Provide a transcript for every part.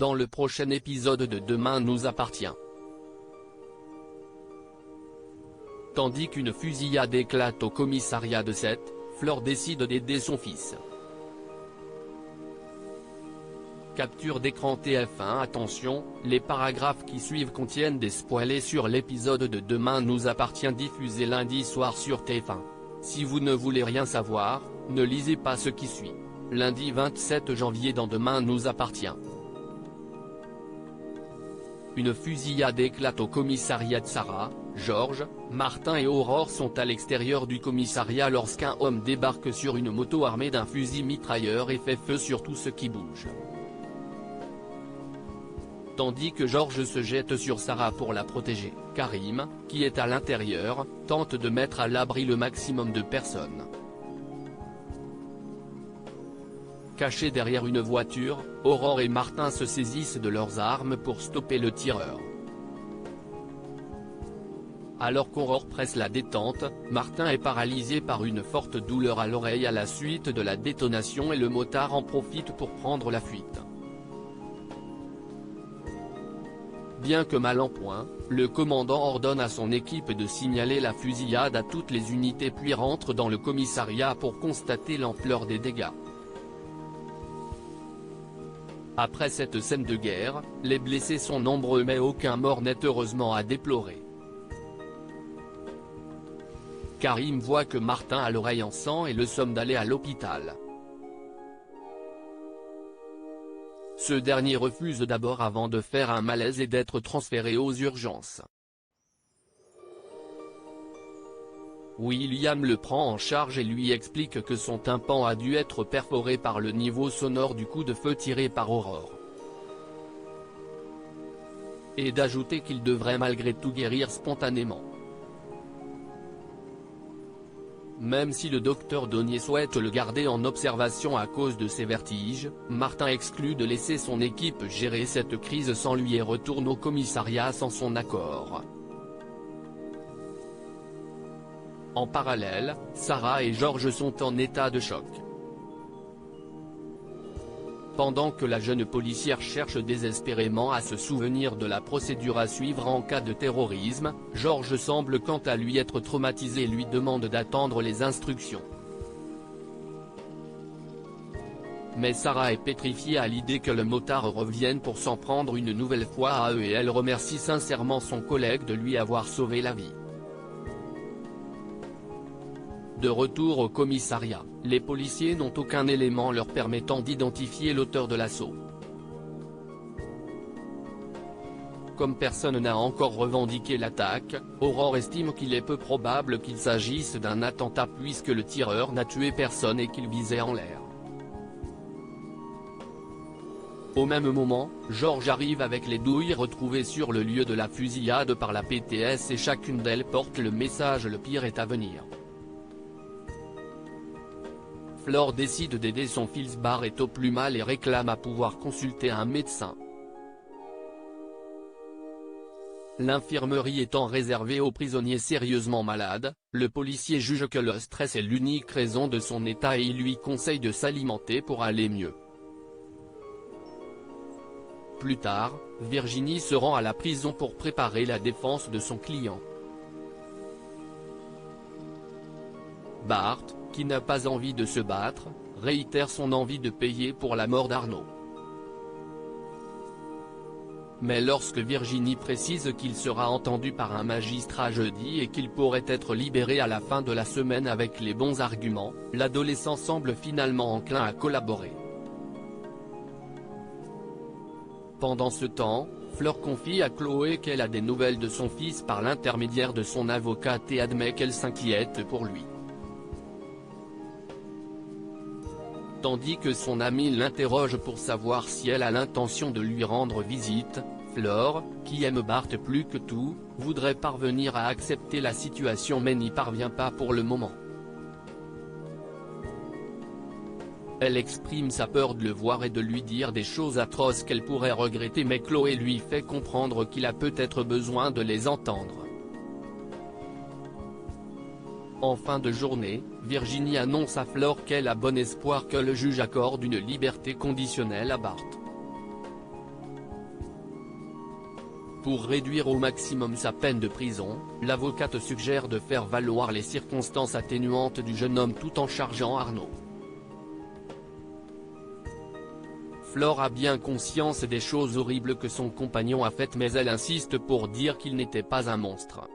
dans le prochain épisode de Demain nous appartient. Tandis qu'une fusillade éclate au commissariat de Sète, Fleur décide d'aider son fils. Capture d'écran TF1. Attention, les paragraphes qui suivent contiennent des spoilers sur l'épisode de Demain nous appartient diffusé lundi soir sur TF1. Si vous ne voulez rien savoir, ne lisez pas ce qui suit. Lundi 27 janvier dans Demain nous appartient. Une fusillade éclate au commissariat de Sarah. Georges, Martin et Aurore sont à l'extérieur du commissariat lorsqu'un homme débarque sur une moto armé d'un fusil mitrailleur et fait feu sur tout ce qui bouge. Tandis que Georges se jette sur Sarah pour la protéger, Karim, qui est à l'intérieur, tente de mettre à l'abri le maximum de personnes. Cachés derrière une voiture, Aurore et Martin se saisissent de leurs armes pour stopper le tireur. Alors qu'Aurore presse la détente, Martin est paralysé par une forte douleur à l'oreille à la suite de la détonation et le motard en profite pour prendre la fuite. Bien que mal en point, le commandant ordonne à son équipe de signaler la fusillade à toutes les unités puis rentre dans le commissariat pour constater l'ampleur des dégâts. Après cette scène de guerre, les blessés sont nombreux mais aucun mort n'est heureusement à déplorer. Karim voit que Martin a l'oreille en sang et le somme d'aller à l'hôpital. Ce dernier refuse d'abord avant de faire un malaise et d'être transféré aux urgences. William le prend en charge et lui explique que son tympan a dû être perforé par le niveau sonore du coup de feu tiré par Aurore. Et d'ajouter qu'il devrait malgré tout guérir spontanément. Même si le docteur Donnier souhaite le garder en observation à cause de ses vertiges, Martin exclut de laisser son équipe gérer cette crise sans lui et retourne au commissariat sans son accord. En parallèle, Sarah et Georges sont en état de choc. Pendant que la jeune policière cherche désespérément à se souvenir de la procédure à suivre en cas de terrorisme, Georges semble quant à lui être traumatisé et lui demande d'attendre les instructions. Mais Sarah est pétrifiée à l'idée que le motard revienne pour s'en prendre une nouvelle fois à eux et elle remercie sincèrement son collègue de lui avoir sauvé la vie. De retour au commissariat, les policiers n'ont aucun élément leur permettant d'identifier l'auteur de l'assaut. Comme personne n'a encore revendiqué l'attaque, Aurore estime qu'il est peu probable qu'il s'agisse d'un attentat puisque le tireur n'a tué personne et qu'il visait en l'air. Au même moment, Georges arrive avec les douilles retrouvées sur le lieu de la fusillade par la PTS et chacune d'elles porte le message « Le pire est à venir ». Fleur décide d'aider son fils est au plus mal et réclame à pouvoir consulter un médecin. L'infirmerie étant réservée aux prisonniers sérieusement malades, le policier juge que le stress est l'unique raison de son état et il lui conseille de s'alimenter pour aller mieux. Plus tard, Virginie se rend à la prison pour préparer la défense de son client. Bart, qui n'a pas envie de se battre, réitère son envie de payer pour la mort d'Arnaud. Mais lorsque Virginie précise qu'il sera entendu par un magistrat jeudi et qu'il pourrait être libéré à la fin de la semaine avec les bons arguments, l'adolescent semble finalement enclin à collaborer. Pendant ce temps, Fleur confie à Chloé qu'elle a des nouvelles de son fils par l'intermédiaire de son avocate et admet qu'elle s'inquiète pour lui. Tandis que son amie l'interroge pour savoir si elle a l'intention de lui rendre visite, Fleur, qui aime Bart plus que tout, voudrait parvenir à accepter la situation mais n'y parvient pas pour le moment. Elle exprime sa peur de le voir et de lui dire des choses atroces qu'elle pourrait regretter mais Chloé lui fait comprendre qu'il a peut-être besoin de les entendre. En fin de journée, Virginie annonce à Fleur qu'elle a bon espoir que le juge accorde une liberté conditionnelle à Bart. Pour réduire au maximum sa peine de prison, l'avocate suggère de faire valoir les circonstances atténuantes du jeune homme tout en chargeant Arnaud. Flore a bien conscience des choses horribles que son compagnon a faites, mais elle insiste pour dire qu'il n'était pas un monstre.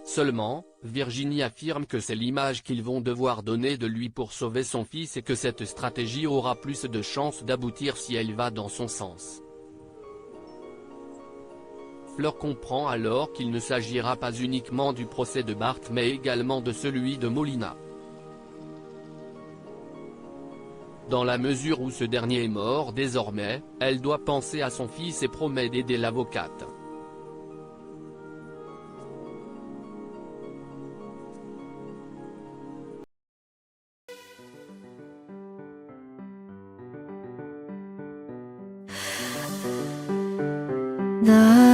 Seulement, Virginie affirme que c'est l'image qu'ils vont devoir donner de lui pour sauver son fils et que cette stratégie aura plus de chances d'aboutir si elle va dans son sens. Flore comprend alors qu'il ne s'agira pas uniquement du procès de Bart mais également de celui de Molina. Dans la mesure où ce dernier est mort désormais, elle doit penser à son fils et promet d'aider l'avocate. 나